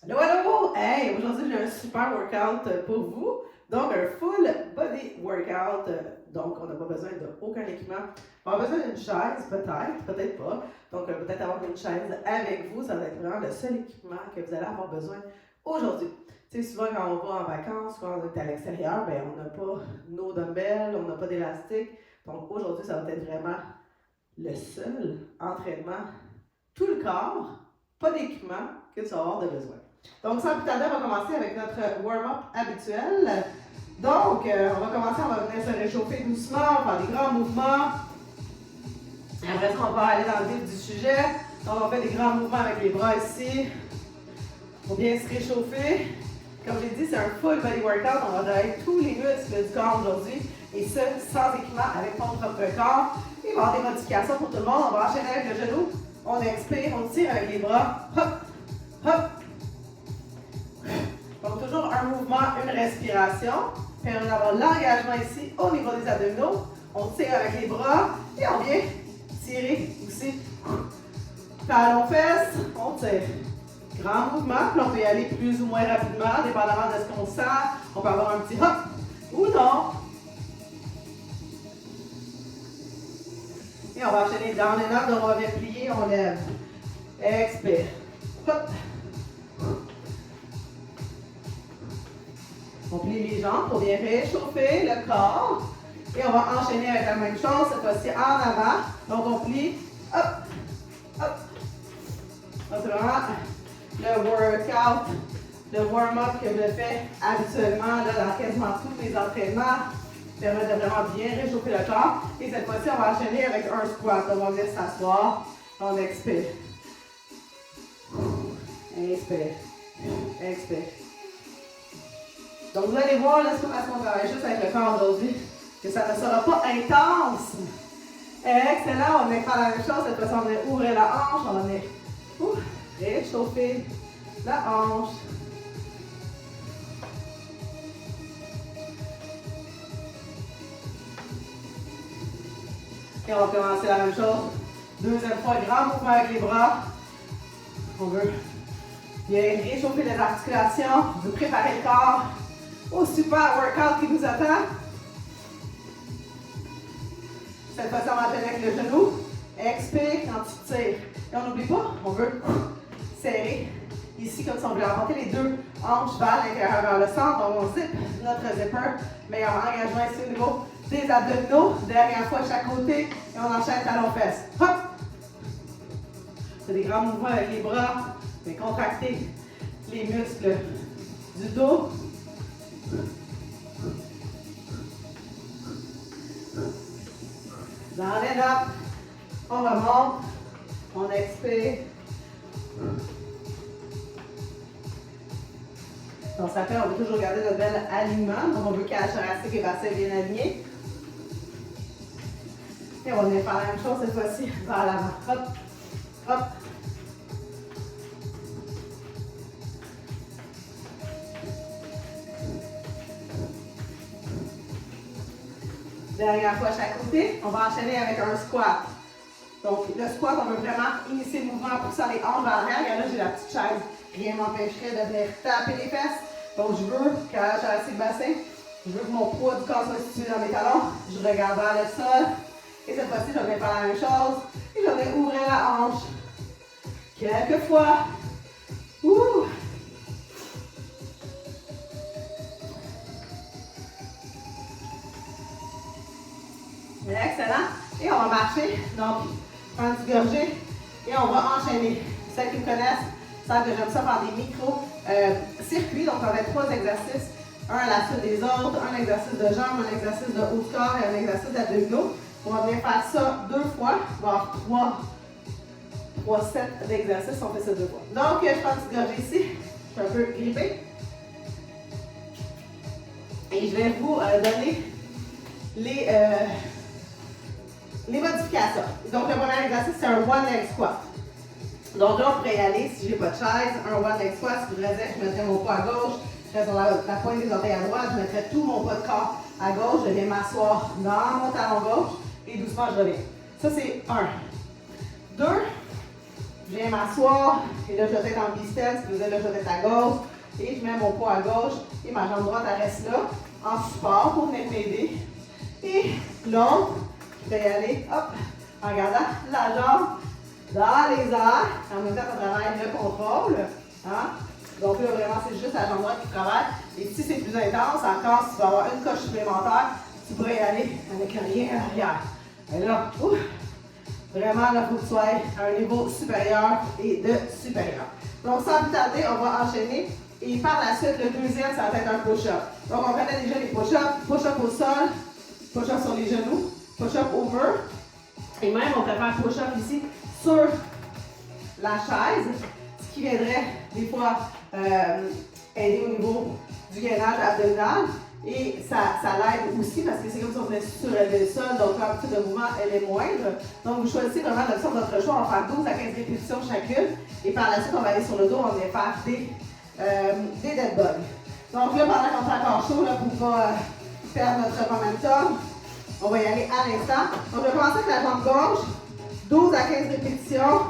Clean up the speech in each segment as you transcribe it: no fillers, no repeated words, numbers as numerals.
Allô, allô! Hey, aujourd'hui, j'ai un super workout pour vous. Donc, un full body workout. Donc, on n'a pas besoin d'aucun équipement. On a besoin d'une chaise, peut-être pas. Donc, peut-être avoir une chaise avec vous. Ça va être vraiment le seul équipement que vous allez avoir besoin aujourd'hui. Tu sais, souvent, quand on va en vacances, quand on est à l'extérieur, ben, on n'a pas nos dumbbells, on n'a pas d'élastique. Donc, aujourd'hui, ça va être vraiment le seul entraînement, tout le corps, pas d'équipement que tu vas avoir de besoin. Donc, sans plus tarder, on va commencer avec notre warm-up habituel. Donc, on va commencer, on va venir se réchauffer doucement, on va faire des grands mouvements. Après ça, on va aller dans le vif du sujet. Donc, on fait des grands mouvements avec les bras ici pour bien se réchauffer. Comme j'ai dit, c'est un full body workout. On va travailler tous les muscles du corps aujourd'hui. Et ce, sans équipement, avec ton propre corps. Il va y avoir des modifications pour tout le monde. On va enchaîner avec le genou. On expire, on tire avec les bras. Hop, hop. Donc, toujours un mouvement, une respiration. Puis, on va avoir l'engagement ici au niveau des abdominaux. On tire avec les bras et on vient tirer aussi. Talons fesses, on tire. Grand mouvement, puis on peut y aller plus ou moins rapidement, dépendamment de ce qu'on sent. On peut avoir un petit hop ou non. Et on va enchaîner down and up, donc on va bien plier, on lève. Expire. Hop. On plie les jambes pour bien réchauffer le corps. Et on va enchaîner avec la même chose, cette fois-ci en avant. Donc on plie, hop, hop. C'est vraiment le workout, le warm-up que je fais habituellement là, dans quasiment tous mes entraînements. Permet de vraiment bien réchauffer le corps. Et cette fois-ci, on va enchaîner avec un squat. On va venir s'asseoir. On expire. Inspire. Expire. Donc, vous allez voir, là, c'est parce qu'on travaille juste avec le corps aujourd'hui, que ça ne sera pas intense. Excellent. On vient faire la même chose. Cette fois-ci, on vient ouvrir la hanche. On vient réchauffer la hanche. Et on va commencer la même chose. Deuxième fois, grand mouvement avec les bras. On veut bien réchauffer les articulations, vous préparer le corps au super workout qui nous attend. Cette fois-ci, on va enchaîner avec le genou. Expire quand tu tires. Et on n'oublie pas, on veut serrer ici comme si on voulait emporter les deux hanches vers l'intérieur, vers le centre. Donc, on zip notre zipper. Meilleur engagement ici au niveau des abdominaux. Dernière fois de chaque côté. Et on enchaîne talons-fesses. Hop! C'est des grands mouvements avec les bras. Mais contracter les muscles du dos. Dans les nappes, on remonte, on expire. Donc ça fait, on veut toujours garder notre bel alignement. Donc on veut cage thoracique et bassin bien alignés. Et on va venir faire la même chose cette fois-ci vers l'avant. Hop, hop. Dernière fois à chaque côté, on va enchaîner avec un squat. Donc, le squat, on veut vraiment initier le mouvement en poussant les hanches vers l'arrière. Et là, j'ai la petite chaise. Rien ne m'empêcherait de venir taper les fesses. Donc, je veux, quand j'ai assez de bassin, je veux que mon poids du corps soit situé dans mes talons. Je regarde vers le sol. Et cette fois-ci, je vais faire la même chose. Et je vais ouvrir la hanche. Quelques fois. Ouh! Excellent. Et on va marcher. Donc, prendre une gorgée et on va enchaîner. Celles qui me connaissent savent que j'aime ça faire des micro-circuits. Donc, on va faire 3 exercices. Un à la suite des autres. Un exercice de jambes, un exercice de haut de corps et un exercice d'abdominaux. On va venir faire ça 2 fois. On va avoir 3 sets d'exercices. On fait ça 2 fois. Donc, je prends une petite gorgée ici. Je suis un peu grippée. Et je vais vous donner les modifications. Donc, le premier exercice, c'est un one leg squat. Donc là, on pourrait y aller, si je n'ai pas de chaise, un one leg squat. Si je voudrais, je mettrais mon poids à gauche, je serais sur la pointe des orteils à droite, je mettrais tout mon poids de corps à gauche, je viens m'asseoir dans mon talon gauche et doucement, je reviens. Ça, c'est 1. 2, Je viens m'asseoir et là je vais être en biceps, puis là je vais être à gauche et je mets mon poids à gauche et ma jambe droite elle reste là en support pour venir m'aider. Et l'autre, je vais y aller, hop, en gardant la jambe dans les airs. En même temps, on travaille le contrôle. Hein? Donc là, vraiment, c'est juste la jambe droite qui travaille. Et si c'est plus intense, encore, si tu vas avoir une coche supplémentaire, tu pourrais y aller avec rien à l'arrière. Et là, ouf, vraiment, là, il faut que tu sois à un niveau supérieur et de supérieur. Donc, sans plus tarder, on va enchaîner. Et par la suite, le deuxième, ça va être un push-up. Donc, on connaît déjà les push-ups. Push-up au sol, push-up sur les genoux, push-up au mur. Et même, on peut faire push-up ici sur la chaise, ce qui viendrait des fois aider au niveau du gainage abdominal. Et ça l'aide aussi parce que c'est comme si on venait surélever le sol, donc l'amplitude de mouvement elle est moindre. Donc vous choisissez vraiment l'option de votre choix, on va faire 12 à 15 répétitions chacune. Et par la suite, on va aller sur le dos, on va faire des dead bugs. Donc là, pendant qu'on fait encore chaud, là, pour ne pas perdre notre momentum, on va y aller à l'instant. Donc je vais commencer avec la jambe gauche, 12 à 15 répétitions.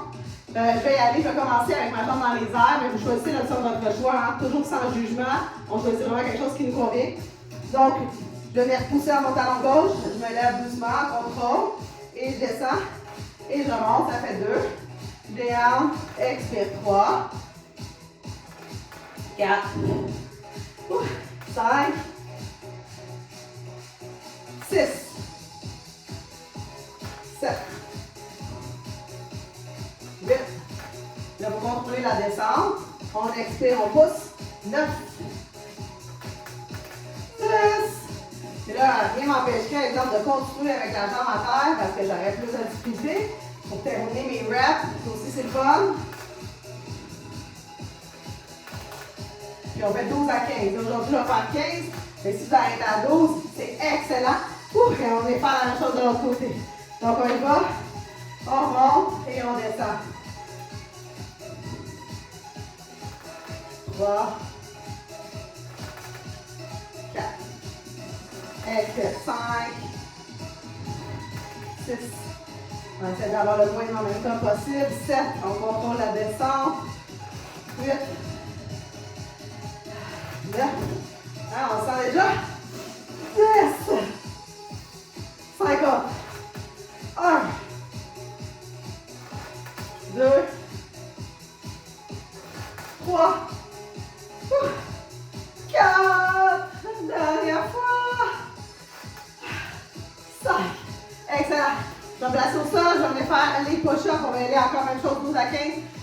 Je vais y aller, je vais commencer avec ma jambe dans les airs, mais vous choisissez l'option de votre choix, hein, toujours sans jugement. On choisit vraiment quelque chose qui nous convient. Donc, je vais repousser à mon talon gauche, je me lève doucement, contrôle, et je descends, et je remonte, ça fait 2. Down, expire, 3, 4, 5, 6, 7, 8. Là, vous contrôlez la descente. On expire, on pousse. 9, 10. Et là, rien m'empêcherait, exemple, de continuer avec la jambe à terre parce que j'aurais plus de difficulté pour terminer mes reps. Ça aussi, c'est le fun. Puis on fait 12 à 15. Aujourd'hui, je vais faire 15. Mais si vous arrêtez à 12, c'est excellent. Ouf, et on va faire la même chose de l'autre côté. Donc, on y va. On monte et on descend. 3, 4, expire, 5, 6, on essaie d'avoir le moins de momentum possible, 7, on contrôle la descente, 8, 9, hein, on sent déjà, 10, 50, 1, 2, 3, 4, dernière fois, 5, excellent. Je vais me placer au sol, je vais venir faire les push-ups, on va y aller encore même chose, 12 à 15.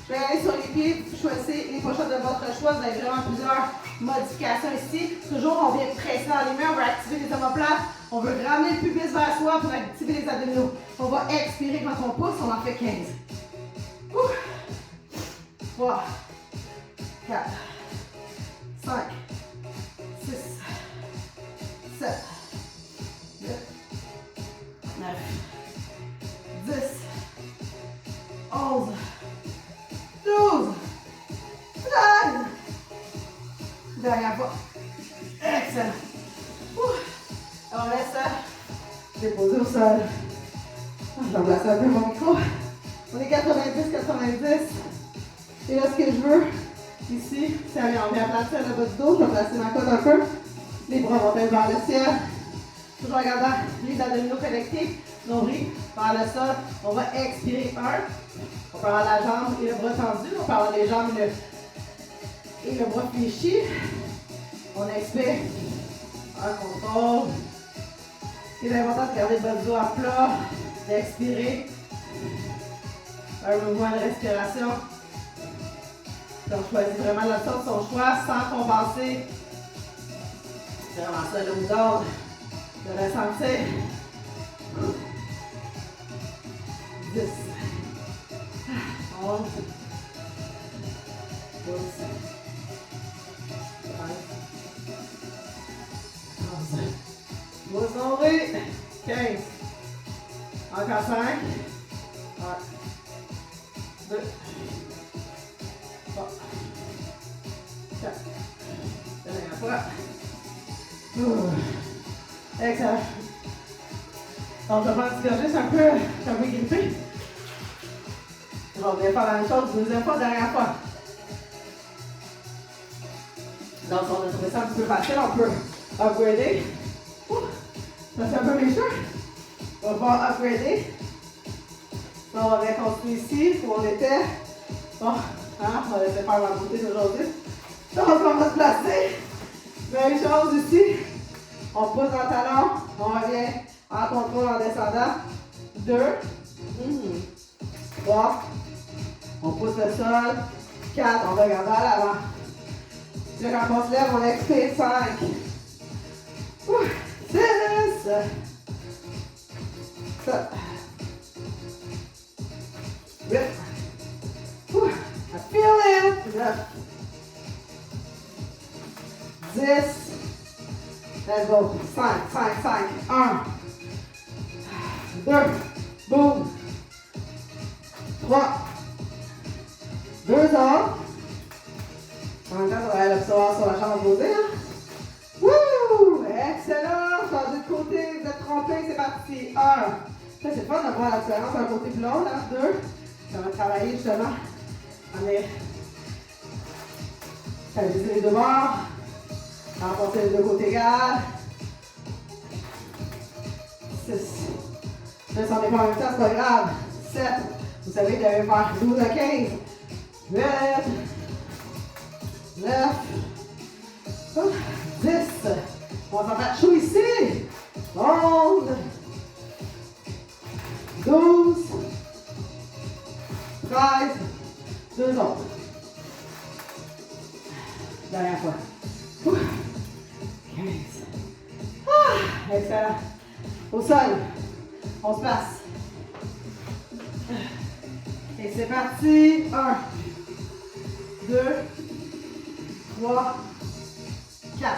Je vais aller sur les pieds, choisissez les push-ups de votre choix, vous avez vraiment plusieurs modifications ici. Toujours, on vient presser dans les mains, on veut activer les omoplates, on veut ramener le pubis vers soi pour activer les abdominaux. On va expirer quand on pousse, on en fait 15. 3, 4, 5, 6, 7, 8, 9, 10, 11, 12, 13. Dernière fois. Excellent. On laisse déposer au sol. Je vais placer un peu mon micro. On est 90-90. Et là, ce que je veux, ici, c'est aller en bien placer le bas du dos. Je vais placer ma côte un peu. Les bras vont être vers le ciel. Toujours en gardant les abdominaux connectés. Nombril vers le sol. On va expirer 1. On peut avoir la jambe et le bras tendu. On peut avoir les jambes et le bras fléchi. On expire. Un contrôle. C'est important de garder le bas du dos à plat. D'expirer. Un mouvement de respiration. Donc, on choisit vraiment l'option de son choix sans compenser. C'est vraiment ça le mouvement de ressentir. 10, 11, 12, 13, 14, vous nombrez, 15, encore 5, 1, 2, 3, 4, dernière fois. Excellent. Donc, je vais prendre un petit gorgée, c'est un peu grippé. On va faire la même chose, deuxième fois, dernière fois. Donc, on a trouvé ça un petit peu facile, on peut upgrader. Ça fait un peu mes cheveux. On va pouvoir upgrader. On va bien continuer ici, où on était. Bon, hein, on va laisser faire ma beauté d'aujourd'hui. Donc, on va se placer. Même chose ici. On pousse dans le talon. On revient en contrôle en descendant. 2. 3. On pousse le sol. 4. On va regarder à l'avant. Là, quand on se lève, on expire. 5. 6. 7. 8. I feel it. 9. 10. Let's go. 5, 5, 5. 1. 2. Boum. 3. 2 ans. En même temps, ça va aller l'observer sur la chambre posée. Hein? Wouh! Excellent! Changez de côté, vous êtes trompés, c'est parti. 1. Ça, c'est le fun de voir la différence d'un côté plus long. 2. Ça va travailler justement. Allez. Stabiliser les deux bords. Renforcer les deux côtés égales. 6. Ne s'en est pas en même temps, c'est pas grave. 7. Vous savez que vous allez faire 12 à 15. 8. 9. 10. On va faire chaud ici. 11. 12. 13. 2 autres. Dernière fois. 15. Ah, excellent. Au sol. On se place. Et c'est parti. 1, 2, 3, 4.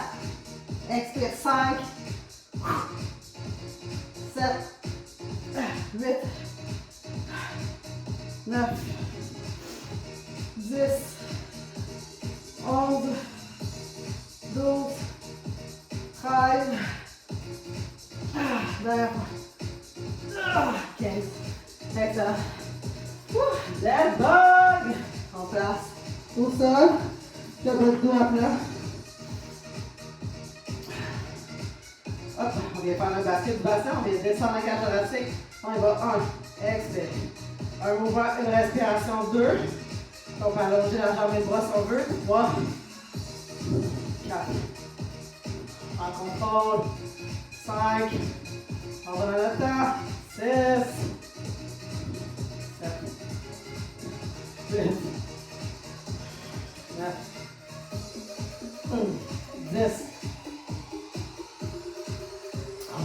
Expire. 5, 7, 8, 9, 10, 11, 12, 13, dernière fois. 15. Excellent. Dead bug. En place. Au sol. Le bas de dos à plat. Hop, on vient faire le basket du bassin. On vient descendre la cage thoracique. On y va. 1. Expire. Un mouvement, une respiration. 2. On peut allonger la jambe et le bras si on veut. 3. 4. En contrôle. 5. On va dans le temps. 6. 7. 8. 9. 10. 11.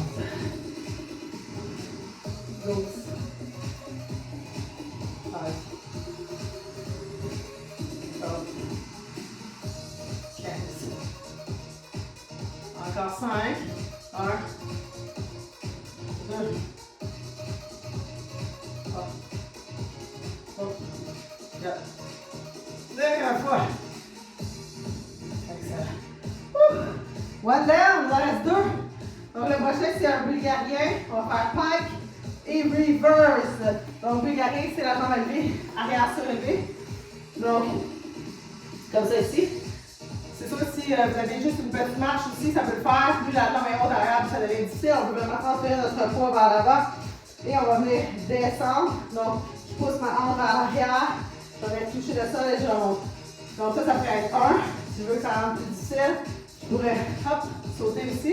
12. 13. 14. 15. Encore 5. 1. 2. 3. 4. Dernière fois. Excellent. One down, il en reste 2. Donc le prochain, c'est un bulgarien. On va faire pike et reverse. Donc bulgarien, c'est la jambe élevée, arrière surélevée. Donc, comme ça ici. C'est sûr que si vous avez juste une petite marche aussi, ça peut le faire. Plus la jambe est haute arrière, ça devient difficile. On peut vraiment transférer notre poids vers l'avant. Et on va venir descendre. Donc, je pousse ma hanche vers l'arrière. Je vais toucher le sol et je remonte. Donc ça pourrait être 1. Si tu veux que ça rende plus difficile, je pourrais hop, sauter ici.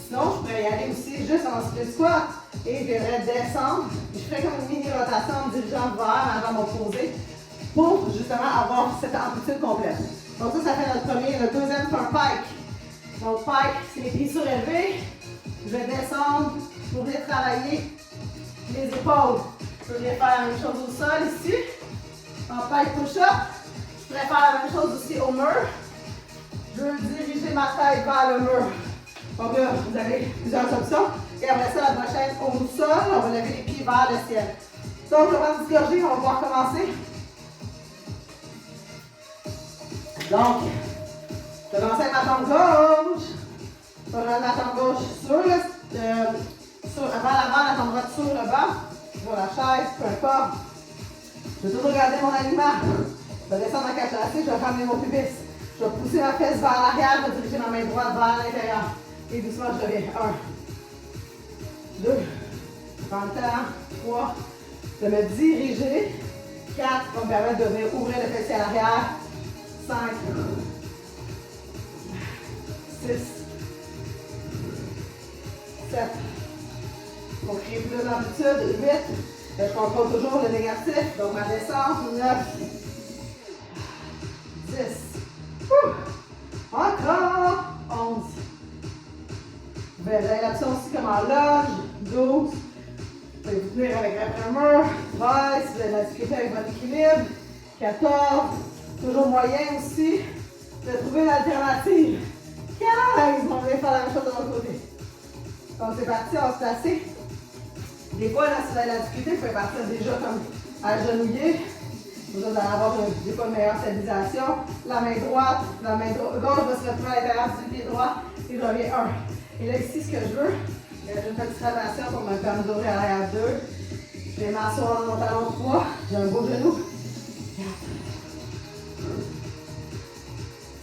Sinon, je pourrais y aller aussi juste en split squat. Et je viendrais descendre. Je ferais comme une mini rotation en me dirigeant vers ma jambe opposée pour justement avoir cette amplitude complète. Donc ça fait notre premier. Le deuxième, c'est un pike. Donc pike, c'est les pieds surélevés. Je vais descendre pour venir travailler les épaules. Je peux venir faire la même chose au sol ici. En pike push-up. Je pourrais faire la même chose aussi au mur. Je veux diriger ma tête vers le mur. Donc là, vous avez plusieurs options. Et après ça, la prochaine, au sol, on va lever les pieds vers le ciel. Donc, on va disgorger, on va pouvoir commencer. Donc, je vais lancer ma jambe gauche. Je vais mettre ma jambe gauche sur vers l'avant, la jambe droite sur le bas. Sur la chaise, peu importe. Je vais toujours garder mon alignement. Je vais descendre ma cage thoracique, je vais ramener mon pubis. Je vais pousser ma fesse vers l'arrière, je vais diriger ma main droite vers l'intérieur. Et doucement, je reviens. 1, 2, prends le temps. 3, de me diriger. 4, va me permettre de venir ouvrir le fessier à l'arrière. 5, 6, 7. Pour créer plus d'amplitude. 8. Je contrôle toujours le négatif. Donc ma descente. 9, 10. Encore. 11. Vous avez l'option aussi comme en loge. 12. Vous pouvez vous tenir avec la mur. 13. Si vous avez de la difficulté avec votre équilibre. 14. Toujours moyen aussi. De trouver l'alternative. 15. On va faire la même chose de l'autre côté. Donc c'est parti, on va se placer. Des fois, là, si vous avez de la difficulté, vous pouvez partir déjà comme agenouillé. Vous allez avoir des fois une meilleure stabilisation. La main droite, la main gauche va se retrouver à l'intérieur du pied droit. Et je reviens 1. Et là, ici, ce que je veux, j'ai une petite rotation pour me permettre d'ouvrir à l'arrière 2. Je vais m'asseoir dans mon talon 3. J'ai un beau genou. 4.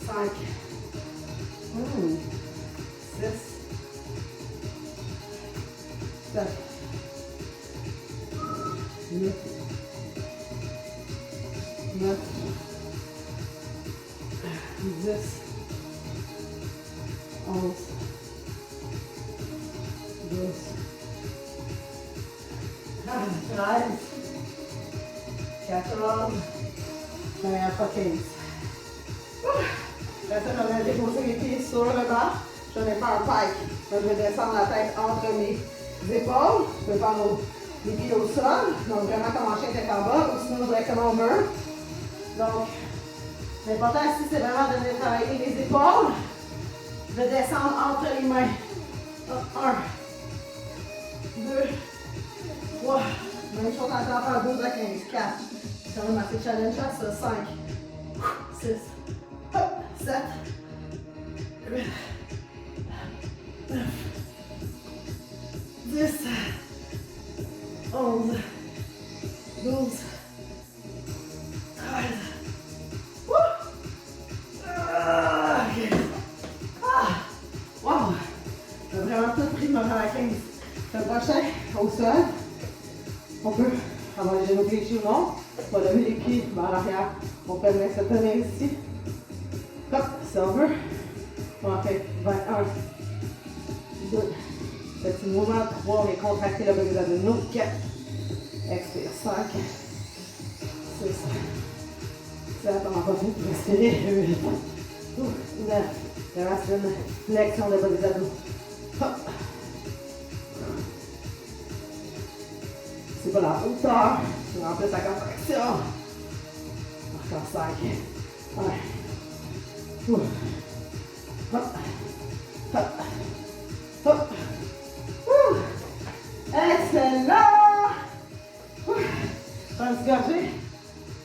5. 6. 7. 8. 9. 10. 11. 12. 13. 14. Dernière fois 15. Après ça, je vais déposer mes pieds sur le bas. Je vais faire un pike. Donc, je vais descendre la tête entre mes épaules. Je vais prendre les pieds au sol. Donc, vraiment comme en chien tête en bas. Ou sinon, directement au mur. Donc, l'important ici, c'est vraiment de venir travailler les épaules. De descendre entre les mains. 1, 2, 3. Même chose encore faire 12 à 15. 4. C'est quand même assez challengeant, ça. 5, 6, 7, 8, 9, 10, 11, 12, 13. Ok. Wow! J'ai vraiment tout pris de me rendre à 15. Le prochain, au sol. On peut avoir les genoux fléchis ou non. On va lever les pieds vers l'arrière. On peut venir se tenir ici. Hop, si on veut. On fait 21, 2, petit mouvement, 3, on est contracté le bas des abdominaux, 4, expire, 5, 6, 7, on va pas vite respirer, 8, 9, le reste c'est une flexion de bas des abdos. Hop. C'est pas la hauteur, c'est en plus la contraction. Encore 5, 1, hop, hop, hop. Excellent! Prends une petite gorgée.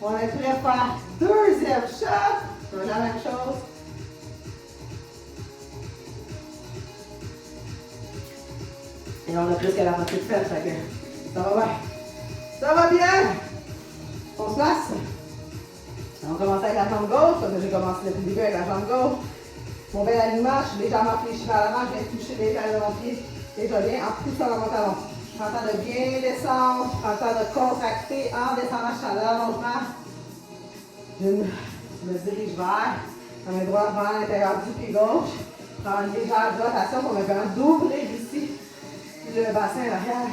On est prêt à faire deuxième shot. On fait la même chose. Et on a plus qu'à la moitié de fait, fait que ça va bien. Ça va bien! On se place. On commence avec la jambe gauche, parce que j'ai commencé depuis le début avec la jambe gauche. Mon bel alignement, je suis légèrement fléchi vers l'avant, je viens toucher les talons de mon pied et je viens en poussant dans mon talon. Je prends le temps de bien descendre, je prends le temps de contracter en descendant, je suis à l'allongement. Je me dirige vers la main droite vers l'intérieur du pied gauche. Je prends une légère rotation pour me permettre d'ouvrir ici le bassin à l'arrière.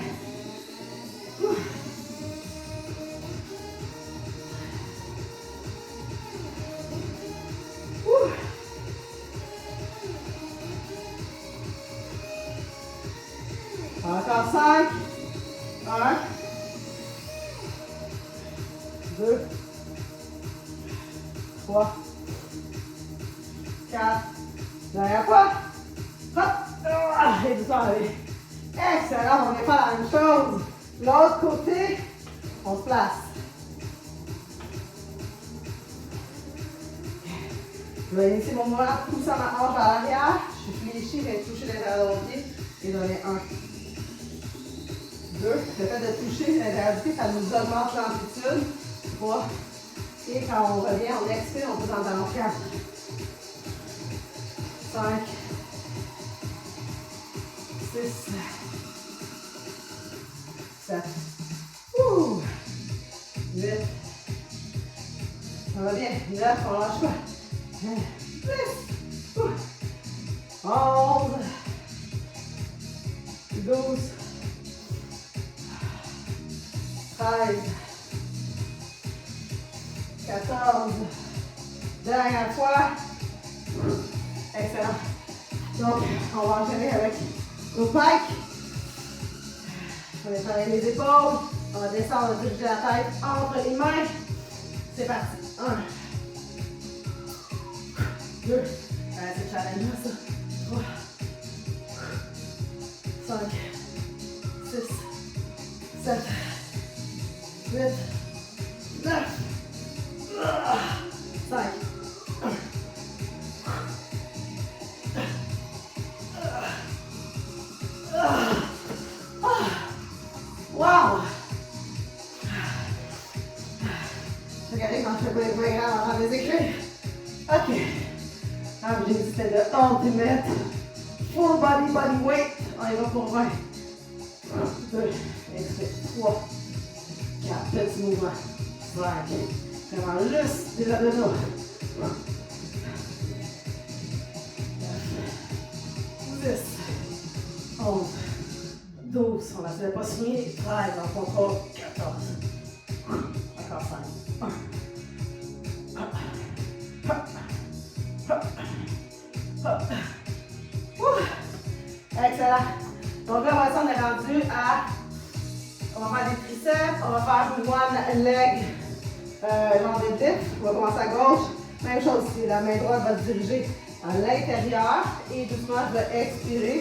Encore 5, 1, 2, 3, 4, dernière fois, hop, et du temps, allez. Excellent, on vient faire la même chose. L'autre côté, on se place. Je vais initier mon mouvement, poussant ma hanche vers l'arrière. Je suis fléchi, je viens toucher l'intérieur de mon pied. Et j'en ai 1, 2. Le fait de toucher l'intérieur du pied, ça nous augmente l'amplitude. 3. Et quand on revient, on expire, on peut en talon 4. 5. 6. 7. 8. Ça va bien. 9, on lâche pas. 10. 11. 12. 13. 14. Dernière fois. Excellent. Donc, on va enchaîner avec nos pikes. On va travailler les épaules. On va descendre, on va diriger la tête entre les mains. C'est parti. 1. 2. C'est challenge ça. 3. 5. 6. 7. 8. 9. 5. Wow! Regardez quand je fais pas les programmes avant de les écrire. Ok. L'objectif c'était de ultimate. Full body weight. On y va pour 20. 2, expire. 3, 4, petit mouvement. 5. Vraiment juste des abdominaux. 10, 11, 12, on va essayer de ne pas se souvenir. 13, en contrôle. 14. Encore 5. 1. Excellent. Donc là, on est rendu à... On va faire des triceps, on va faire une one leg jambe deadlift. On va commencer à gauche. Même chose ici, la main droite va se diriger à l'intérieur et doucement je vais expirer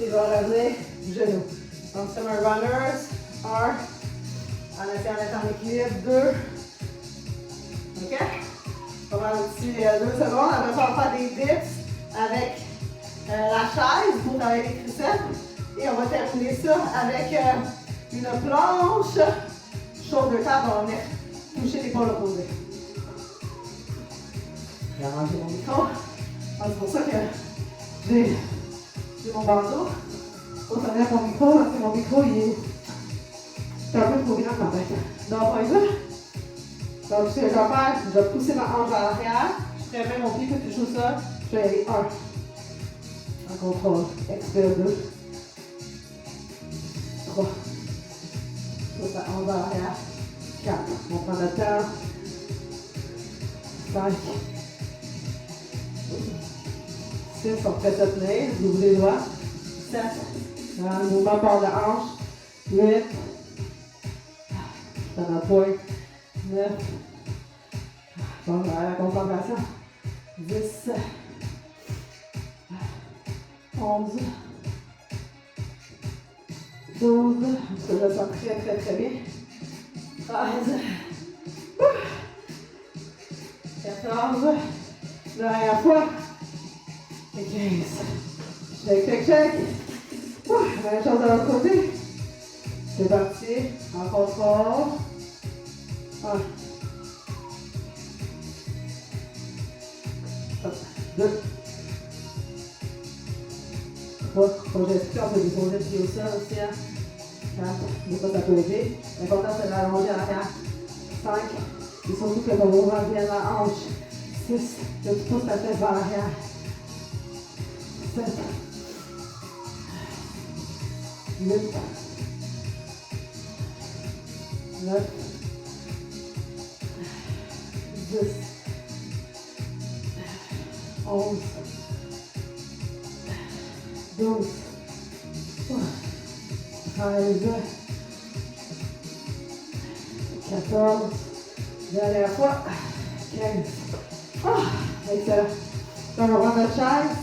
et je vais revenir genou. Donc c'est un runners, 1, en essayant d'être en équilibre, 2, ok? On va faire un petit 2 secondes, après ça on va faire des dips avec la chaise pour travailler les triceps et on va terminer ça avec une planche shoulder tap, on va venir toucher l'épaule opposée. Je vais arranger mon micro. C'est pour ça que j'ai mon bandeau. Faut se mettre mon micro parce que mon micro il est un peu trop grand en fait. Donc on y va. Donc ce que je vais faire, je vais pousser ma hanche vers l'arrière. Je ferai même mon pied que touche au sol. Je vais y aller 1. En contrôle. Expire 2. 3. Pousse la hanche vers l'arrière. 4. On prend notre temps. 5. 6, on fait se tenir, vous ouvrez les doigts. 7, le mouvement par la hanche. 8, dans notre poing. 9, bon, la concentration. 10, 11, 12, parce que je le sens très bien. 13, 14, dernière fois. Et 15. Check. Même chose de l'autre côté. C'est parti. En contrôle. 1. 2. 3. Quand j'explique, on peut déposer le pied au sol aussi. 4. Des fois, ça peut aider. L'important, c'est de l'allonger à l'arrière. 5. Et surtout que ton mouvement vienne la hanche. 6. Que tu pousses ta tête vers l'arrière. 7, 8, 9, 10, 11, 12, 13, 14, dernière fois, 15. Excellent. Donc on va prendre notre chaise.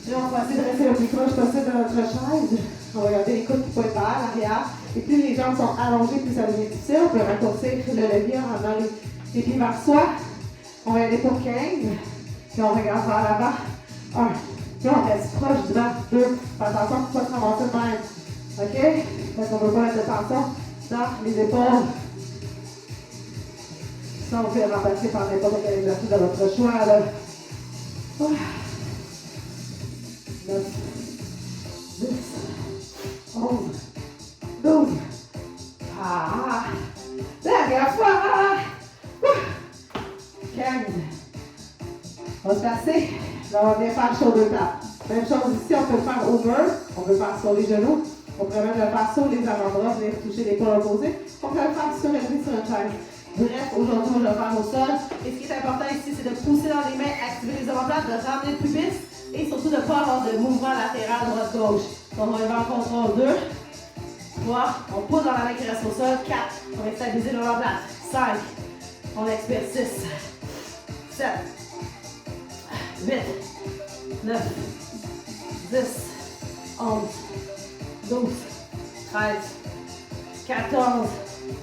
Là, on va essayer de rester le plus proche possible de notre chaise. On va garder les coudes qui pointent vers l'arrière. Et plus les jambes sont allongées, plus ça devient difficile. On peut raccourcir le levier en amenant les pieds vers soi. On va y aller pour 15. Puis on regarde vers l'avant. 1. Puis on reste proche du bas. 2. Fais attention pour ne pas se ramasser de même. OK? Parce qu'on ne veut pas mettre de tension dans les épaules. Sinon, vous pouvez remplacer par n'importe quel exercice de votre choix. Là. 9, 10, 11, 12. Ah! Dernière fois! 15. On va se placer. Là, on vient faire shoulder tap. Même chose ici, on peut le faire over. On peut le faire sur les genoux. On pourrait même le faire sur les avant-bras, venir toucher l'épaule opposée. On peut le faire surélevé sur une chaise. Bref, aujourd'hui, on va le faire au sol. Et ce qui est important ici, c'est de pousser dans les mains, activer les avant-bras, de ramener le pubis et surtout de ne pas avoir de mouvement latéral droite-gauche. Donc, on va lever en contrôle 2, 3, on pousse dans la main qui reste au sol, 4, on va stabiliser l'avant-bras, 5, on expire, 6, 7, 8, 9, 10, 11, 12, 13, 14,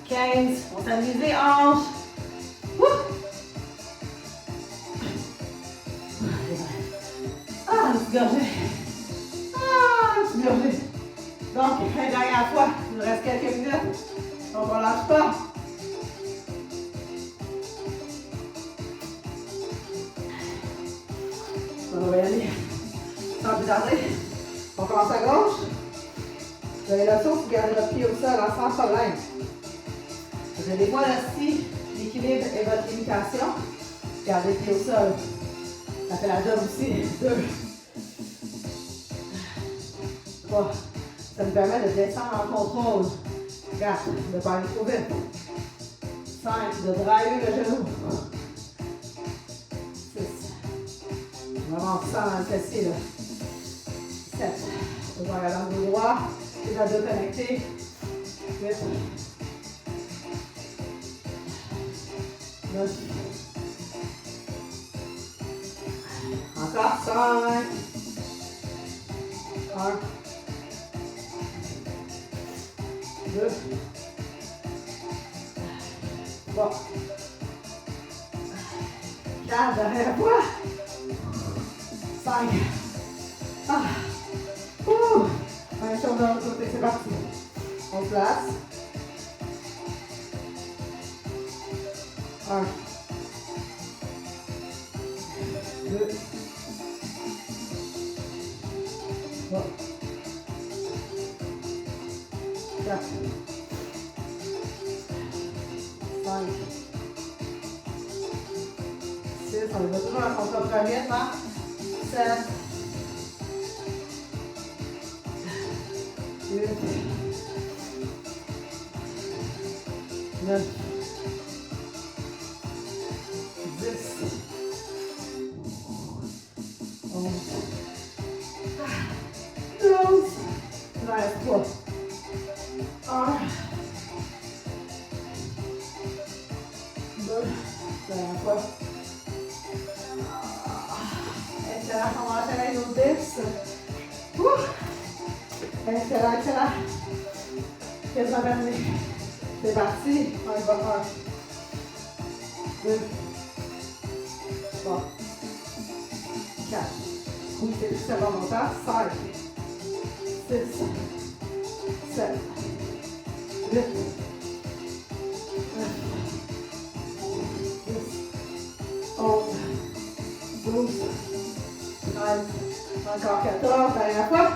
15, on stabilise les hanches. Ah, une petite gorgée. Ah, une petite gorgée. Donc, une dernière fois, il nous reste quelques minutes. Donc, on ne lâche pas. On va y aller sans plus tarder. On commence à gauche. Vous avez l'option de garder votre pied au sol sans problème. Vous avez des fois là, si l'équilibre est votre limitation, gardez le pied au sol. Ça fait la job aussi. 2, 3. Ça nous permet de descendre en contrôle. 4. De ne pas aller trop vite. 5. De driver le genou. 6. Vraiment ça dans le fessier là. 7. On va regarder dans le dos droit. Les abdos connectés. 8. 9. Encore 5. 1. 2. 3. 4. Dernière fois. 5. Ah. Même chose de l'autre côté, c'est parti. On place. 1. 2. 3. 4. 5. 6. On va toujours à son propre rythme. 7. 8. 9. 10. 11. 12. Il en reste 3. 1. 2. Dernière fois. Excellent. On va enchaîner nos dips. Excellent, excellent. Quasiment terminé. C'est parti. On y va. 1. 2. 3. 4. Oui, c'est tout simplement montant. 5. 6. 7. 8. 9. 10. 11. 12. 13. Encore 14. Dernière fois.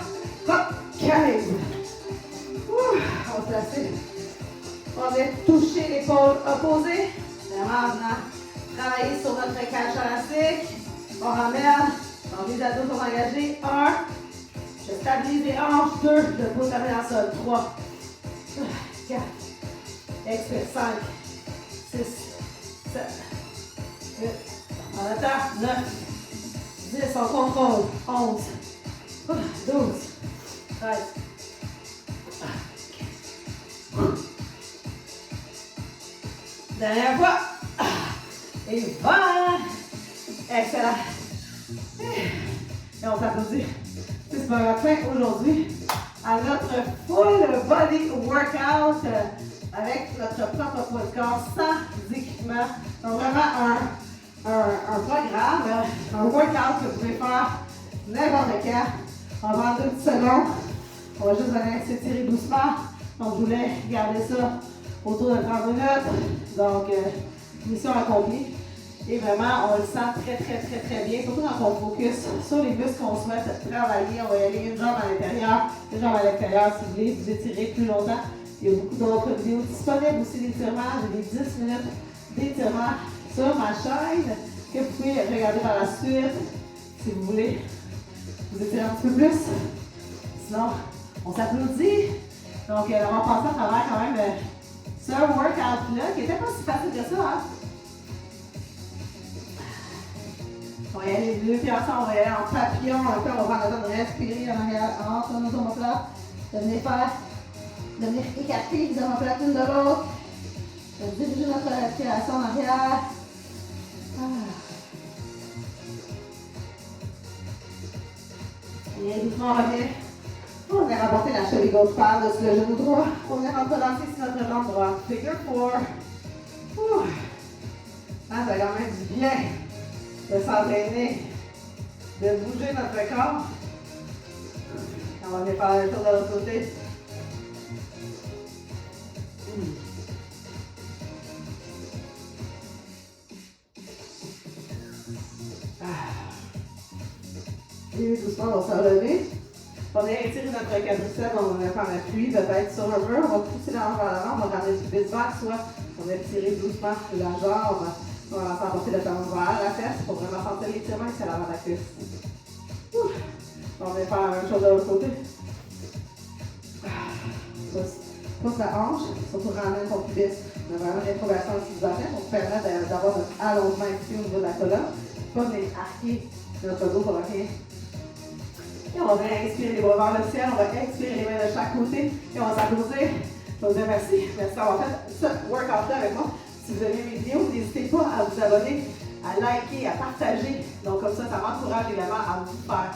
Hop. 15. On va se placer. On vient toucher l'épaule opposée. Maintenant, travailler sur notre cage thoracique. On ramène. Donc, les abdos sont engagés. 1. Je stabilise les hanches. 2. Je pose la main dans le sol. 3. 4. Expire. 5. 6. 7. 8. On attend. 9. 10. On contrôle. 11. 12. 13. Dernière fois. Et voilà. Excellent. Et on s'applaudit. C'est pas la fin aujourd'hui à notre full body workout avec notre propre poids de corps sans équipement. Donc vraiment un programme, un workout que vous pouvez faire n'importe quand. On va prendre 2 petites secondes. On va juste venir s'étirer doucement. Donc je voulais garder ça autour de 30 minutes. Donc mission accomplie. Et vraiment, on le sent très bien, surtout quand on focus sur les muscles qu'on souhaite travailler. On va y aller une jambe à l'intérieur, une jambe à l'extérieur si vous voulez vous étirer plus longtemps. Il y a beaucoup d'autres vidéos disponibles aussi d'étirements. J'ai des 10 minutes d'étirement sur ma chaîne que vous pouvez regarder par la suite si vous voulez vous étirer un petit peu plus. Sinon, on s'applaudit. Donc, on va passer à travers quand même ce workout-là qui n'était pas si facile que ça, hein? On va y aller deux pieds ensemble, on va y aller en papillon, un peu, on va prendre le temps de respirer en arrière, entre nos omoplates, de venir écarter les omoplates l'une de l'autre, de diriger notre respiration en arrière. Et doucement, on revient. On vient rapporter la cheville gauche par-dessus le genou droit. On vient relancer sur notre jambe droite. Figure 4. Ah, ça a quand même du bien de s'entraîner, de bouger notre corps. On va venir faire la même chose de l'autre côté. Et doucement, on va se relever. On va étirer notre quadriceps, on va faire un appui, peut-être sur un mur. On va pousser la hanche vers l'avant, on va ramener du biceps, soit on va étirer doucement la jambe. On va emporter le talon vers la fesse pour vraiment sentir l'étirement et c'est l'avant de la cuisse. On va faire la même chose de l'autre côté. Pousse la hanche, surtout ramène ton pubis. On a vraiment une rétrogression ici du bassin pour permettre d'avoir notre allongement ici au niveau de la colonne. Pas venir arquer notre dos pour rien. Et on va bien inspirer les bras vers le ciel, on va expirer les mains de chaque côté et on va s'applaudir. Je vais vous dire merci. Merci d'avoir fait ce workout-là avec moi. Si vous aimez mes vidéos, n'hésitez pas à vous abonner, à liker, à partager. Donc comme ça m'encourage également à vous faire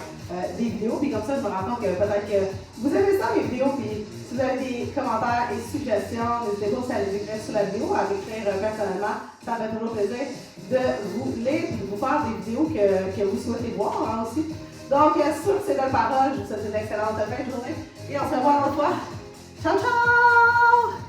des vidéos. Puis comme ça, je me rends compte que peut-être que vous aimez ça, mes vidéos. Puis si vous avez des commentaires et suggestions, n'hésitez pas aussi à les écrire sur la vidéo, à m'écrire personnellement. Ça me fait toujours plaisir de vous lire et de vous faire des vidéos que vous souhaitez voir hein, aussi. Donc sur ces belles paroles, je vous souhaite une excellente fin de journée. Et on se revoit une autre fois. Ciao, ciao!